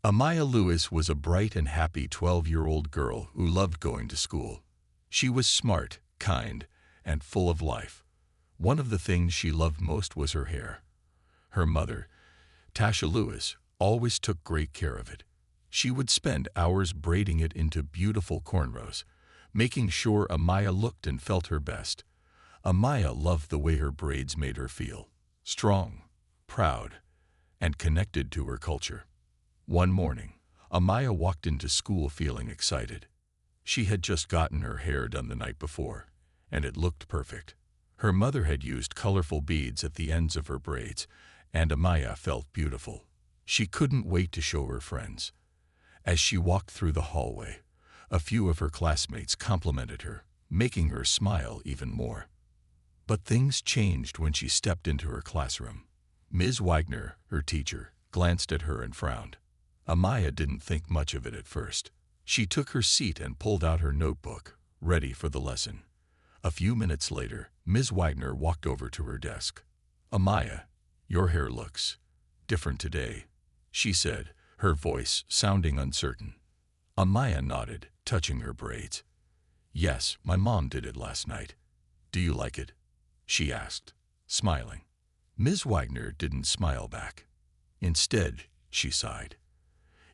Amaya Lewis was a bright and happy 12-year-old girl who loved going to school. She was smart, kind, and full of life. One of the things she loved most was her hair. Her mother, Tasha Lewis, always took great care of it. She would spend hours braiding it into beautiful cornrows, making sure Amaya looked and felt her best. Amaya loved the way her braids made her feel strong, proud, and connected to her culture. One morning, Amaya walked into school feeling excited. She had just gotten her hair done the night before, and it looked perfect. Her mother had used colorful beads at the ends of her braids, and Amaya felt beautiful. She couldn't wait to show her friends. As she walked through the hallway, a few of her classmates complimented her, making her smile even more. But things changed when she stepped into her classroom. Ms. Wagner, her teacher, glanced at her and frowned. Amaya didn't think much of it at first. She took her seat and pulled out her notebook, ready for the lesson. A few minutes later, Ms. Wagner walked over to her desk. "Amaya, your hair looks different today," she said, her voice sounding uncertain. Amaya nodded, touching her braids. "Yes, my mom did it last night. Do you like it?" she asked, smiling. Ms. Wagner didn't smile back. Instead, she sighed.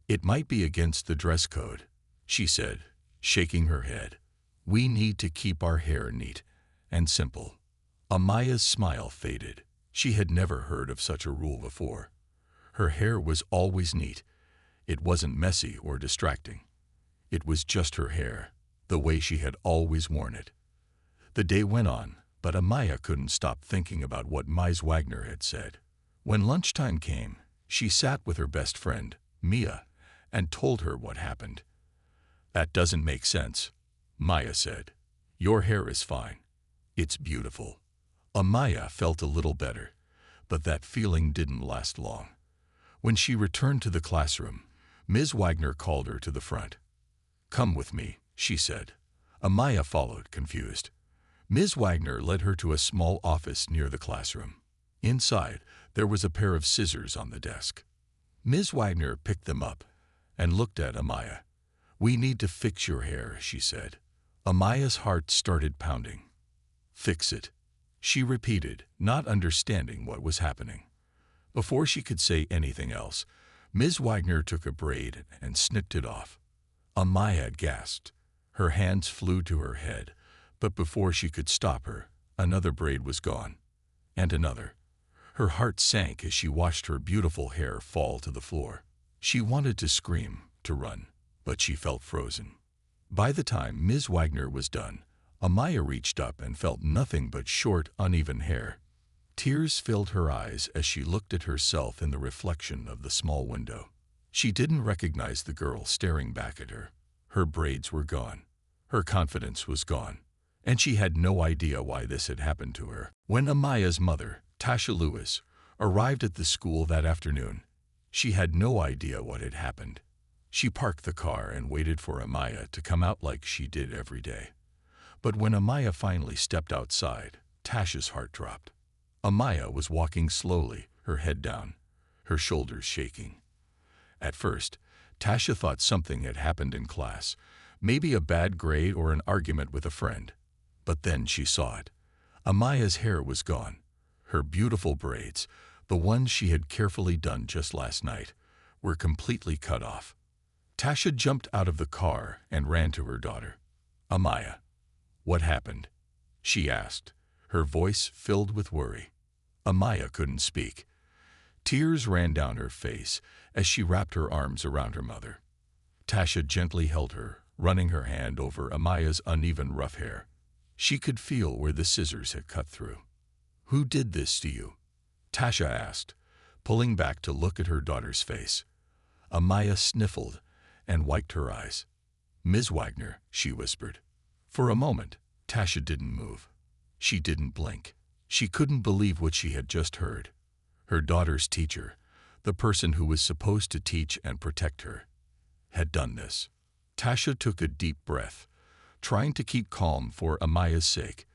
"It might be against the dress code," she said, shaking her head. "We need to keep our hair neat and simple." Amaya's smile faded. She had never heard of such a rule before. Her hair was always neat. It wasn't messy or distracting. It was just her hair, the way she had always worn it. The day went on, but Amaya couldn't stop thinking about what Ms. Wagner had said. When lunchtime came, she sat with her best friend, Mia, and told her what happened. "That doesn't make sense," Maya said. "Your hair is fine. It's beautiful." Amaya felt a little better, but that feeling didn't last long. When she returned to the classroom, Ms. Wagner called her to the front. "Come with me," she said. Amaya followed, confused. Ms. Wagner led her to a small office near the classroom. Inside, there was a pair of scissors on the desk. Ms. Wagner picked them up and looked at Amaya. "We need to fix your hair," she said. Amaya's heart started pounding. "Fix it," she repeated, not understanding what was happening. Before she could say anything else, Ms. Wagner took a braid and snipped it off. Amaya gasped. Her hands flew to her head, but before she could stop her, another braid was gone, and another. Her heart sank as she watched her beautiful hair fall to the floor. She wanted to scream, to run, but she felt frozen. By the time Ms. Wagner was done, Amaya reached up and felt nothing but short, uneven hair. Tears filled her eyes as she looked at herself in the reflection of the small window. She didn't recognize the girl staring back at her. Her braids were gone. Her confidence was gone. And she had no idea why this had happened to her. When Amaya's mother, Tasha Lewis, arrived at the school that afternoon, she had no idea what had happened. She parked the car and waited for Amaya to come out like she did every day. But when Amaya finally stepped outside, Tasha's heart dropped. Amaya was walking slowly, her head down, her shoulders shaking. At first, Tasha thought something had happened in class, maybe a bad grade or an argument with a friend. But then she saw it. Amaya's hair was gone. Her beautiful braids, the ones she had carefully done just last night, were completely cut off. Tasha jumped out of the car and ran to her daughter. "Amaya, what happened?" she asked, her voice filled with worry. Amaya couldn't speak. Tears ran down her face as she wrapped her arms around her mother. Tasha gently held her, running her hand over Amaya's uneven rough hair. She could feel where the scissors had cut through. "Who did this to you?" Tasha asked, pulling back to look at her daughter's face. Amaya sniffled and wiped her eyes. "Ms. Wagner," she whispered. For a moment, Tasha didn't move. She didn't blink. She couldn't believe what she had just heard. Her daughter's teacher, the person who was supposed to teach and protect her, had done this. Tasha took a deep breath, trying to keep calm for Amaya's sake,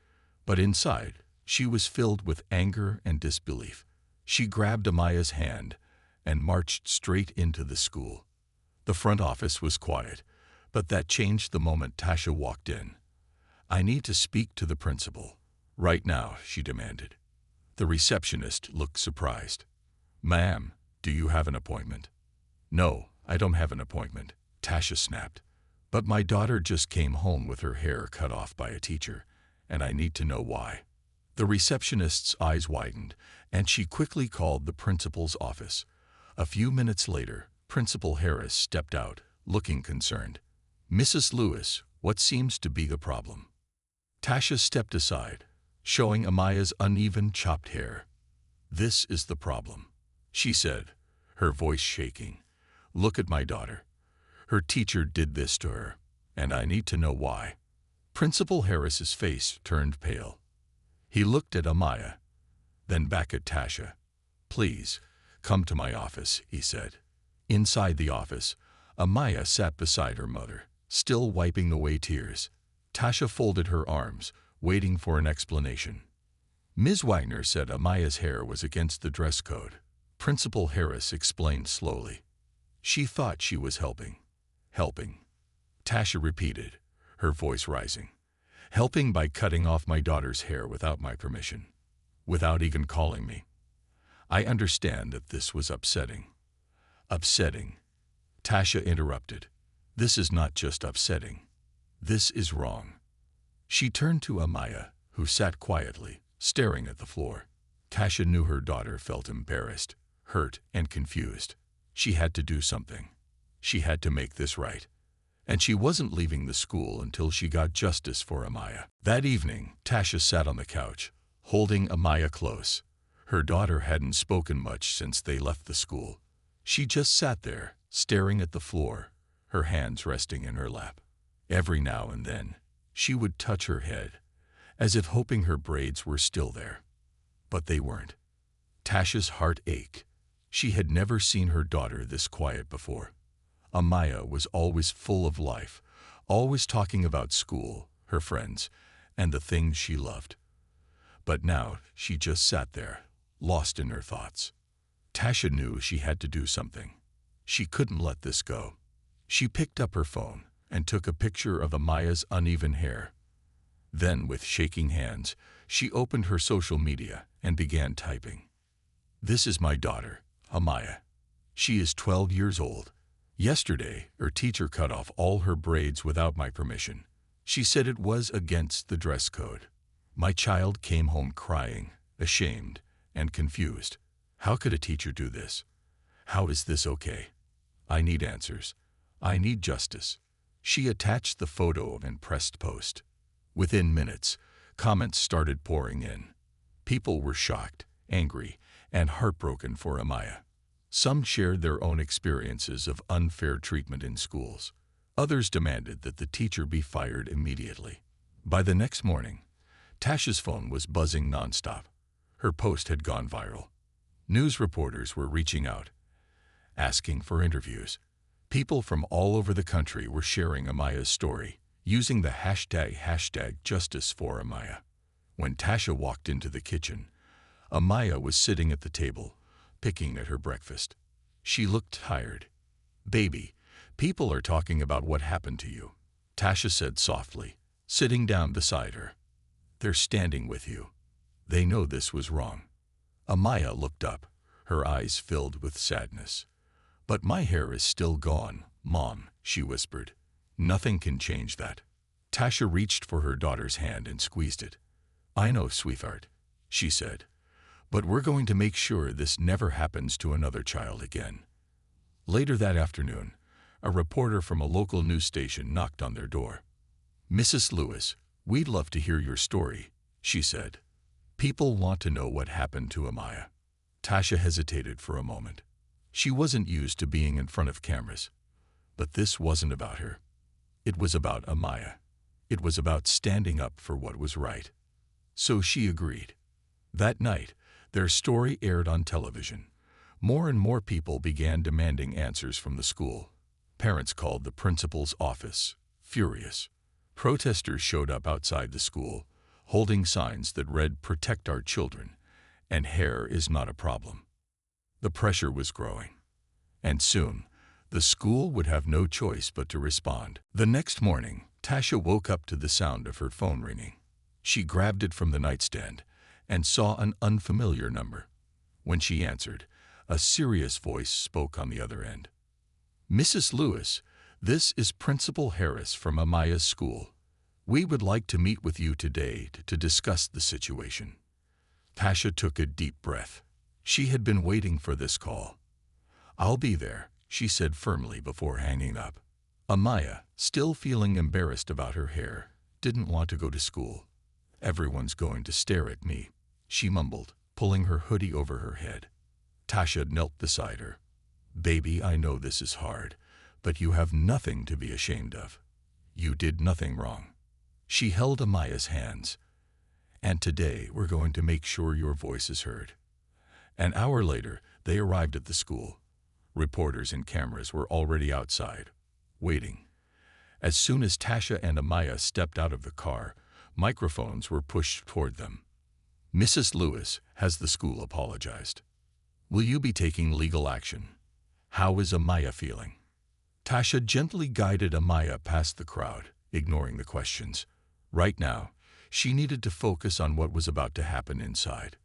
but inside, she was filled with anger and disbelief. She grabbed Amaya's hand and marched straight into the school. The front office was quiet, but that changed the moment Tasha walked in. "I need to speak to the principal. Right now," she demanded. The receptionist looked surprised. "Ma'am, do you have an appointment?" "No, I don't have an appointment," Tasha snapped. "But my daughter just came home with her hair cut off by a teacher, and I need to know why." The receptionist's eyes widened, and she quickly called the principal's office. A few minutes later, Principal Harris stepped out, looking concerned. "Mrs. Lewis, what seems to be the problem?" Tasha stepped aside, showing Amaya's uneven, chopped hair. "This is the problem," she said, her voice shaking. "Look at my daughter. Her teacher did this to her, and I need to know why." Principal Harris's face turned pale. He looked at Amaya, then back at Tasha. "Please, come to my office," he said. Inside the office, Amaya sat beside her mother, still wiping away tears. Tasha folded her arms, waiting for an explanation. "Ms. Wagner said Amaya's hair was against the dress code," Principal Harris explained slowly. "She thought she was helping." "Helping," Tasha repeated, her voice rising. "Helping by cutting off my daughter's hair without my permission, without even calling me. I understand that this was upsetting." "Upsetting," Tasha interrupted. "This is not just upsetting. This is wrong." She turned to Amaya, who sat quietly, staring at the floor. Tasha knew her daughter felt embarrassed, hurt, and confused. She had to do something. She had to make this right. And she wasn't leaving the school until she got justice for Amaya. That evening, Tasha sat on the couch, holding Amaya close. Her daughter hadn't spoken much since they left the school. She just sat there, staring at the floor, her hands resting in her lap. Every now and then, she would touch her head, as if hoping her braids were still there. But they weren't. Tasha's heart ached. She had never seen her daughter this quiet before. Amaya was always full of life, always talking about school, her friends, and the things she loved. But now she just sat there, lost in her thoughts. Tasha knew she had to do something. She couldn't let this go. She picked up her phone and took a picture of Amaya's uneven hair. Then, with shaking hands, she opened her social media and began typing. "This is my daughter, Amaya. She is 12 years old. Yesterday, her teacher cut off all her braids without my permission. She said it was against the dress code. My child came home crying, ashamed, and confused. How could a teacher do this? How is this okay? I need answers. I need justice." She attached the photo and pressed post. Within minutes, comments started pouring in. People were shocked, angry, and heartbroken for Amaya. Some shared their own experiences of unfair treatment in schools. Others demanded that the teacher be fired immediately. By the next morning, Tasha's phone was buzzing nonstop. Her post had gone viral. News reporters were reaching out, asking for interviews. People from all over the country were sharing Amaya's story, using the hashtag Justice for Amaya. When Tasha walked into the kitchen, Amaya was sitting at the table, picking at her breakfast. She looked tired. "Baby, people are talking about what happened to you," Tasha said softly, sitting down beside her. "They're standing with you. They know this was wrong." Amaya looked up, her eyes filled with sadness. "But my hair is still gone, Mom," she whispered. "Nothing can change that." Tasha reached for her daughter's hand and squeezed it. "I know, sweetheart," she said, "but we're going to make sure this never happens to another child again." Later that afternoon, a reporter from a local news station knocked on their door. "Mrs. Lewis, we'd love to hear your story," she said. "People want to know what happened to Amaya." Tasha hesitated for a moment. She wasn't used to being in front of cameras. But this wasn't about her. It was about Amaya. It was about standing up for what was right. So she agreed. That night, their story aired on television. More and more people began demanding answers from the school. Parents called the principal's office, furious. Protesters showed up outside the school, holding signs that read "Protect our children" and "Hair is not a problem." The pressure was growing. And soon, The school would have no choice but to respond. The next morning, Tasha woke up to the sound of her phone ringing. She grabbed it from the nightstand and saw an unfamiliar number. When she answered, a serious voice spoke on the other end. "Mrs. Lewis, this is Principal Harris from Amaya's school. We would like to meet with you today to discuss the situation." Tasha took a deep breath. She had been waiting for this call. "I'll be there," she said firmly before hanging up. Amaya, still feeling embarrassed about her hair, didn't want to go to school. "Everyone's going to stare at me," she mumbled, pulling her hoodie over her head. Tasha knelt beside her. "Baby, I know this is hard, but you have nothing to be ashamed of. You did nothing wrong." She held Amaya's hands. "And today we're going to make sure your voice is heard." An hour later, they arrived at the school. Reporters and cameras were already outside, waiting. As soon as Tasha and Amaya stepped out of the car, microphones were pushed toward them. "Mrs. Lewis, has the school apologized? Will you be taking legal action? How is Amaya feeling?" Tasha gently guided Amaya past the crowd, ignoring the questions. Right now, she needed to focus on what was about to happen inside.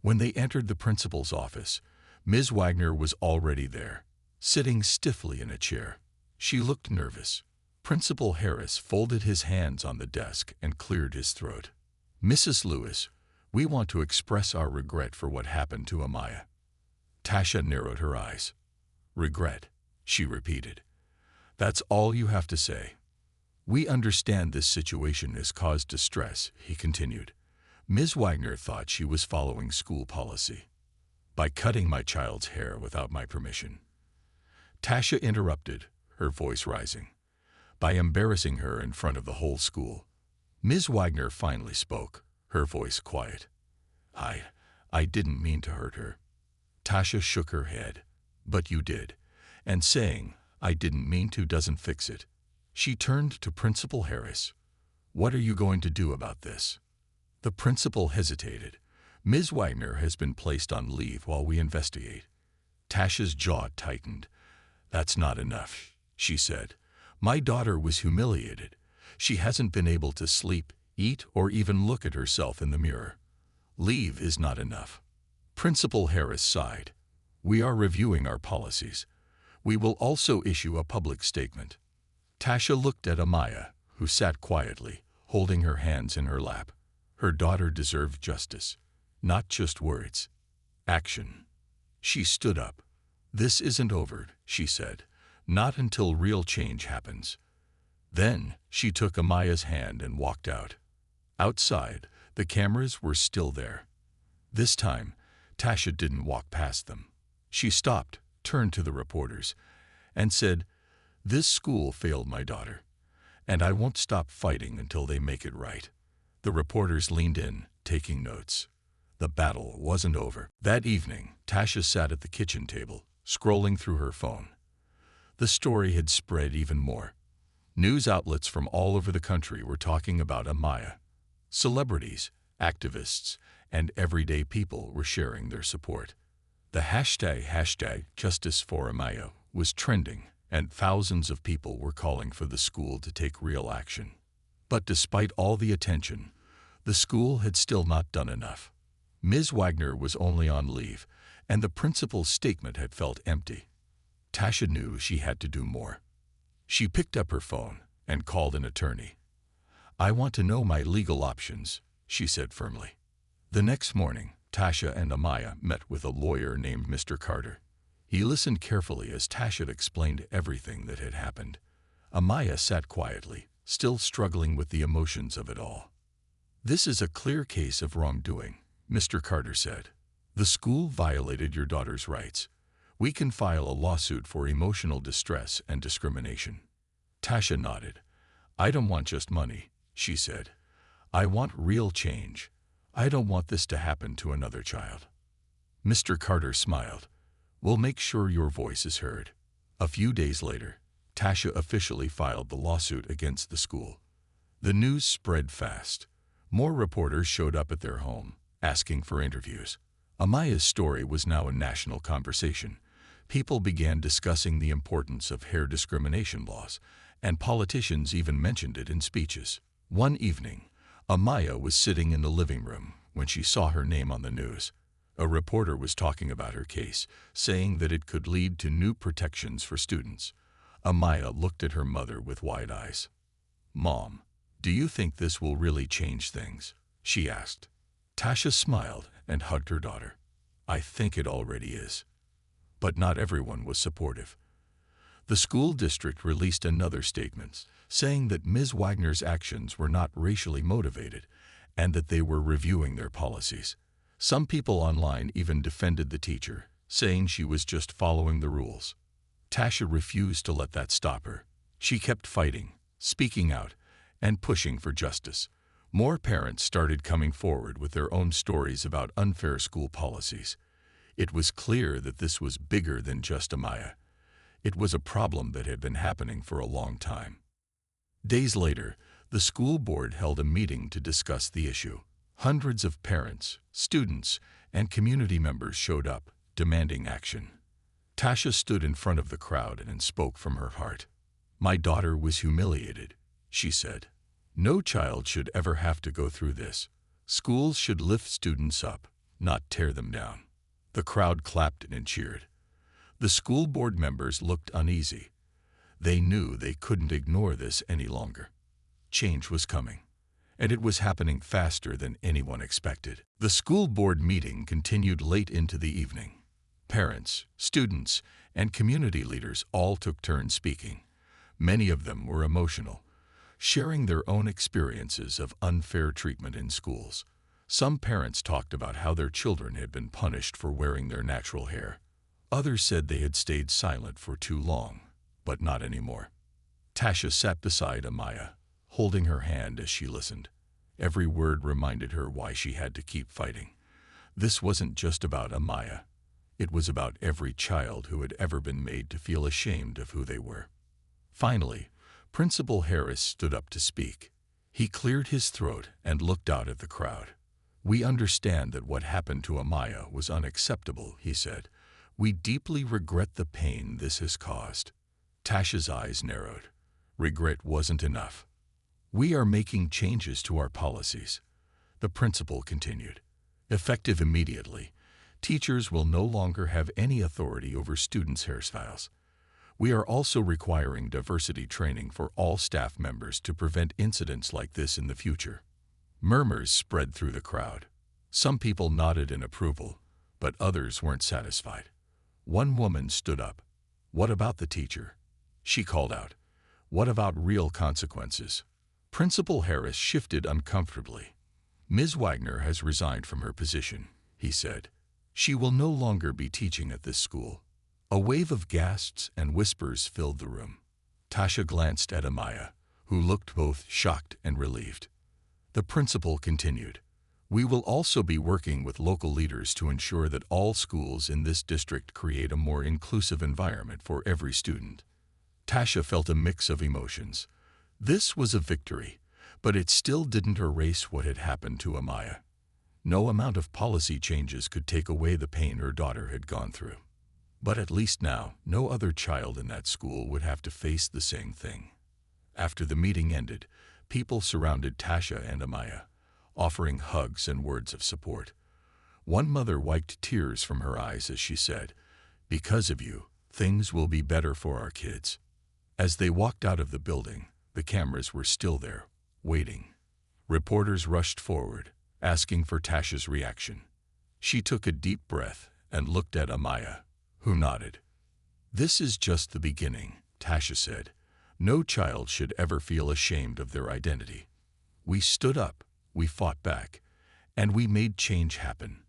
When they entered the principal's office, Ms. Wagner was already there, sitting stiffly in a chair. She looked nervous. Principal Harris folded his hands on the desk and cleared his throat. "Mrs. Lewis, we want to express our regret for what happened to Amaya." Tasha narrowed her eyes. "Regret," she repeated. "That's all you have to say." "We understand this situation has caused distress," he continued. "Ms. Wagner thought she was following school policy by cutting my child's hair without my permission." Tasha interrupted, her voice rising. "By embarrassing her in front of the whole school." Ms. Wagner finally spoke, her voice quiet. I didn't mean to hurt her." Tasha shook her head. "But you did. And saying, 'I didn't mean to' doesn't fix it." She turned to Principal Harris. "What are you going to do about this?" The principal hesitated. "Ms. Wagner has been placed on leave while we investigate." Tasha's jaw tightened. "That's not enough," she said. "My daughter was humiliated. She hasn't been able to sleep, eat, or even look at herself in the mirror. Leave is not enough." Principal Harris sighed. "We are reviewing our policies. We will also issue a public statement." Tasha looked at Amaya, who sat quietly, holding her hands in her lap. Her daughter deserved justice, not just words. Action. She stood up. "This isn't over," she said. "Not until real change happens." Then she took Amaya's hand and walked out. Outside, the cameras were still there. This time, Tasha didn't walk past them. She stopped, turned to the reporters, and said, "This school failed my daughter, and I won't stop fighting until they make it right." The reporters leaned in, taking notes. The battle wasn't over. That evening, Tasha sat at the kitchen table, scrolling through her phone. The story had spread even more. News outlets from all over the country were talking about Amaya. Celebrities, activists, and everyday people were sharing their support. The hashtag Justice for Amaya was trending, and thousands of people were calling for the school to take real action. But despite all the attention, the school had still not done enough. Ms. Wagner was only on leave, and the principal's statement had felt empty. Tasha knew she had to do more. She picked up her phone and called an attorney. "I want to know my legal options," she said firmly. The next morning, Tasha and Amaya met with a lawyer named Mr. Carter. He listened carefully as Tasha explained everything that had happened. Amaya sat quietly, still struggling with the emotions of it all. "This is a clear case of wrongdoing," Mr. Carter said. "The school violated your daughter's rights. We can file a lawsuit for emotional distress and discrimination." Tasha nodded. "I don't want just money," she said. "I want real change. I don't want this to happen to another child." Mr. Carter smiled. "We'll make sure your voice is heard." A few days later, Tasha officially filed the lawsuit against the school. The news spread fast. More reporters showed up at their home, asking for interviews. Amaya's story was now a national conversation. People began discussing the importance of hair discrimination laws, and politicians even mentioned it in speeches. One evening, Amaya was sitting in the living room when she saw her name on the news. A reporter was talking about her case, saying that it could lead to new protections for students. Amaya looked at her mother with wide eyes. "Mom, do you think this will really change things?" she asked. Tasha smiled and hugged her daughter. "I think it already is." But not everyone was supportive. The school district released another statement, saying that Ms. Wagner's actions were not racially motivated and that they were reviewing their policies. Some people online even defended the teacher, saying she was just following the rules. Tasha refused to let that stop her. She kept fighting, speaking out, and pushing for justice. More parents started coming forward with their own stories about unfair school policies. It was clear that this was bigger than just Amaya. It was a problem that had been happening for a long time. Days later, the school board held a meeting to discuss the issue. Hundreds of parents, students, and community members showed up, demanding action. Tasha stood in front of the crowd and spoke from her heart. "My daughter was humiliated," she said. "No child should ever have to go through this. Schools should lift students up, not tear them down." The crowd clapped and cheered. The school board members looked uneasy. They knew they couldn't ignore this any longer. Change was coming, and it was happening faster than anyone expected. The school board meeting continued late into the evening. Parents, students, and community leaders all took turns speaking. Many of them were emotional, sharing their own experiences of unfair treatment in schools. Some parents talked about how their children had been punished for wearing their natural hair. Others said they had stayed silent for too long, but not anymore. Tasha sat beside Amaya, holding her hand as she listened. Every word reminded her why she had to keep fighting. This wasn't just about Amaya. It was about every child who had ever been made to feel ashamed of who they were. Finally, Principal Harris stood up to speak. He cleared his throat and looked out at the crowd. "We understand that what happened to Amaya was unacceptable," he said. "We deeply regret the pain this has caused." Tasha's eyes narrowed. Regret wasn't enough. "We are making changes to our policies," the principal continued. "Effective immediately, teachers will no longer have any authority over students' hairstyles. We are also requiring diversity training for all staff members to prevent incidents like this in the future." Murmurs spread through the crowd. Some people nodded in approval, but others weren't satisfied. One woman stood up. "What about the teacher?" she called out. "What about real consequences?" Principal Harris shifted uncomfortably. "Ms. Wagner has resigned from her position," he said. "She will no longer be teaching at this school." A wave of gasps and whispers filled the room. Tasha glanced at Amaya, who looked both shocked and relieved. The principal continued. "We will also be working with local leaders to ensure that all schools in this district create a more inclusive environment for every student." Tasha felt a mix of emotions. This was a victory, but it still didn't erase what had happened to Amaya. No amount of policy changes could take away the pain her daughter had gone through. But at least now, no other child in that school would have to face the same thing. After the meeting ended, people surrounded Tasha and Amaya, offering hugs and words of support. One mother wiped tears from her eyes as she said, "Because of you, things will be better for our kids." As they walked out of the building, the cameras were still there, waiting. Reporters rushed forward, asking for Tasha's reaction. She took a deep breath and looked at Amaya, who nodded. "This is just the beginning," Tasha said. "No child should ever feel ashamed of their identity. We stood up, we fought back, and we made change happen.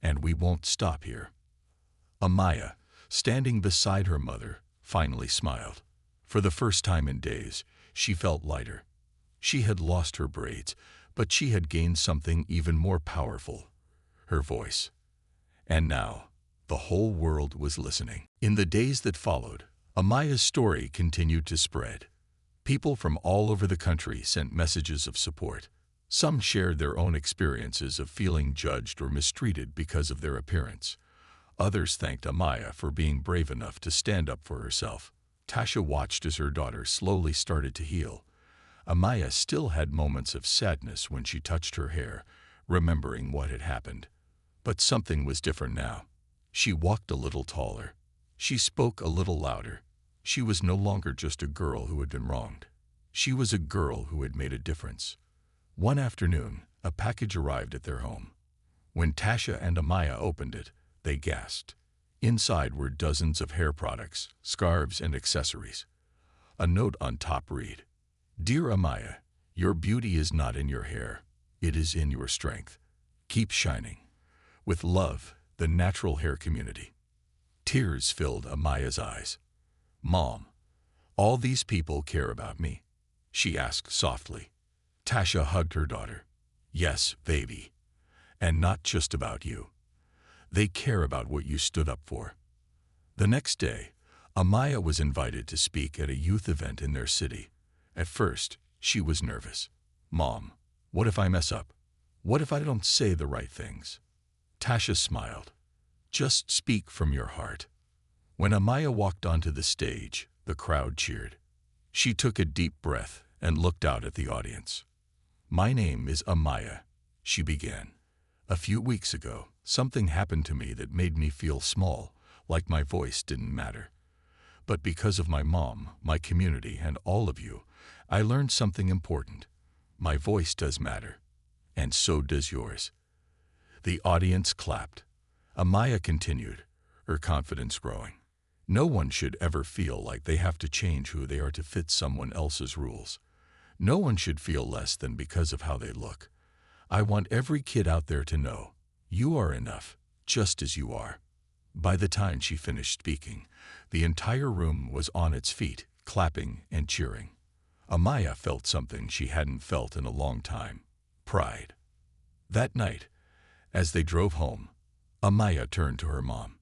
And we won't stop here." Amaya, standing beside her mother, finally smiled. For the first time in days, she felt lighter. She had lost her braids, but she had gained something even more powerful, her voice. And now, the whole world was listening. In the days that followed, Amaya's story continued to spread. People from all over the country sent messages of support. Some shared their own experiences of feeling judged or mistreated because of their appearance. Others thanked Amaya for being brave enough to stand up for herself. Tasha watched as her daughter slowly started to heal. Amaya still had moments of sadness when she touched her hair, remembering what had happened. But something was different now. She walked a little taller. She spoke a little louder. She was no longer just a girl who had been wronged. She was a girl who had made a difference. One afternoon, a package arrived at their home. When Tasha and Amaya opened it, they gasped. Inside were dozens of hair products, scarves, and accessories. A note on top read, "Dear Amaya, your beauty is not in your hair. It is in your strength. Keep shining. With love, the natural hair community." Tears filled Amaya's eyes. "Mom, all these people care about me?" she asked softly. Tasha hugged her daughter. "Yes, baby. And not just about you. They care about what you stood up for." The next day, Amaya was invited to speak at a youth event in their city. At first, she was nervous. "Mom, what if I mess up? What if I don't say the right things?" Tasha smiled. "Just speak from your heart." When Amaya walked onto the stage, the crowd cheered. She took a deep breath and looked out at the audience. "My name is Amaya," she began. "A few weeks ago, something happened to me that made me feel small, like my voice didn't matter. But because of my mom, my community, and all of you, I learned something important. My voice does matter, and so does yours." The audience clapped. Amaya continued, her confidence growing. "No one should ever feel like they have to change who they are to fit someone else's rules. No one should feel less than because of how they look. I want every kid out there to know, you are enough, just as you are." By the time she finished speaking, the entire room was on its feet, clapping and cheering. Amaya felt something she hadn't felt in a long time: pride. That night, as they drove home, Amaya turned to her mom.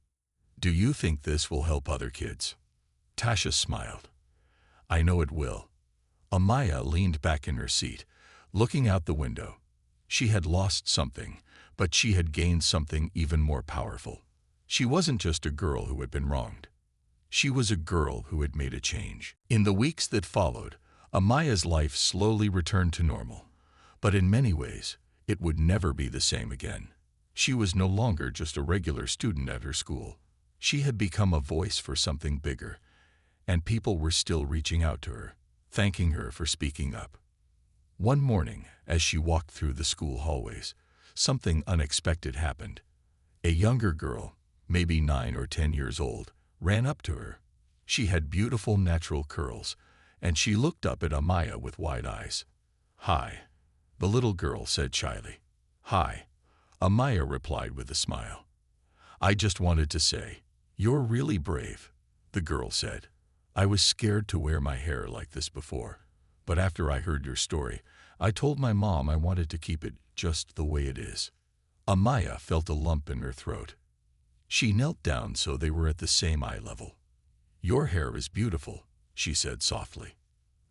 "Do you think this will help other kids?" Tasha smiled. "I know it will." Amaya leaned back in her seat, looking out the window. She had lost something, but she had gained something even more powerful. She wasn't just a girl who had been wronged. She was a girl who had made a change. In the weeks that followed, Amaya's life slowly returned to normal. But in many ways, it would never be the same again. She was no longer just a regular student at her school. She had become a voice for something bigger, and people were still reaching out to her, thanking her for speaking up. One morning, as she walked through the school hallways, something unexpected happened. A younger girl, maybe 9 or 10 years old, ran up to her. She had beautiful natural curls, and she looked up at Amaya with wide eyes. "Hi," the little girl said shyly. "Hi," Amaya replied with a smile. "I just wanted to say, you're really brave," the girl said. "I was scared to wear my hair like this before, but after I heard your story, I told my mom I wanted to keep it just the way it is." Amaya felt a lump in her throat. She knelt down so they were at the same eye level. "Your hair is beautiful," she said softly.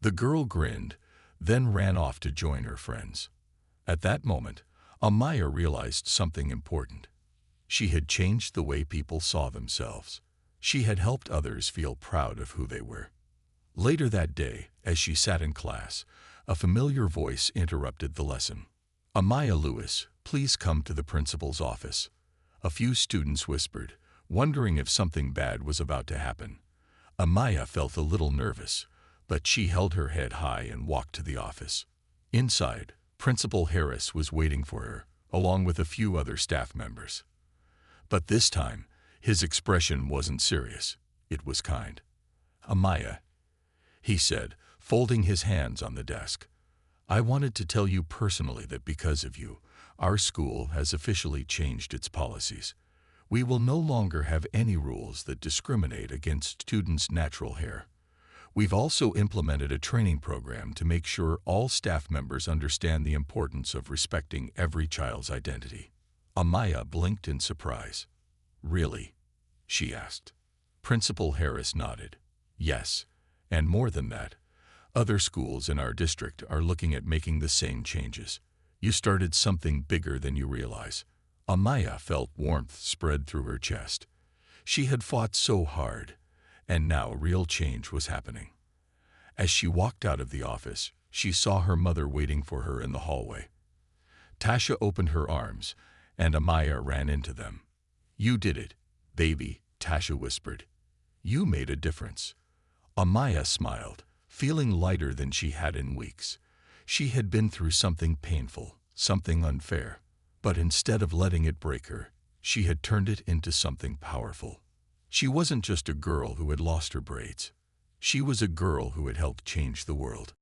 The girl grinned, then ran off to join her friends. At that moment, Amaya realized something important. She had changed the way people saw themselves. She had helped others feel proud of who they were. Later that day, as she sat in class, a familiar voice interrupted the lesson. "Amaya Lewis, please come to the principal's office." A few students whispered, wondering if something bad was about to happen. Amaya felt a little nervous, but she held her head high and walked to the office. Inside, Principal Harris was waiting for her, along with a few other staff members. But this time, his expression wasn't serious. It was kind. "Amaya," he said, folding his hands on the desk, "I wanted to tell you personally that because of you, our school has officially changed its policies. We will no longer have any rules that discriminate against students' natural hair. We've also implemented a training program to make sure all staff members understand the importance of respecting every child's identity." Amaya blinked in surprise. "Really?" she asked. Principal Harris nodded. "Yes, and more than that, other schools in our district are looking at making the same changes. You started something bigger than you realize." Amaya felt warmth spread through her chest. She had fought so hard, and now real change was happening. As she walked out of the office, she saw her mother waiting for her in the hallway. Tasha opened her arms, and Amaya ran into them. "You did it, baby," Tasha whispered. "You made a difference." Amaya smiled, feeling lighter than she had in weeks. She had been through something painful, something unfair, but instead of letting it break her, she had turned it into something powerful. She wasn't just a girl who had lost her braids. She was a girl who had helped change the world.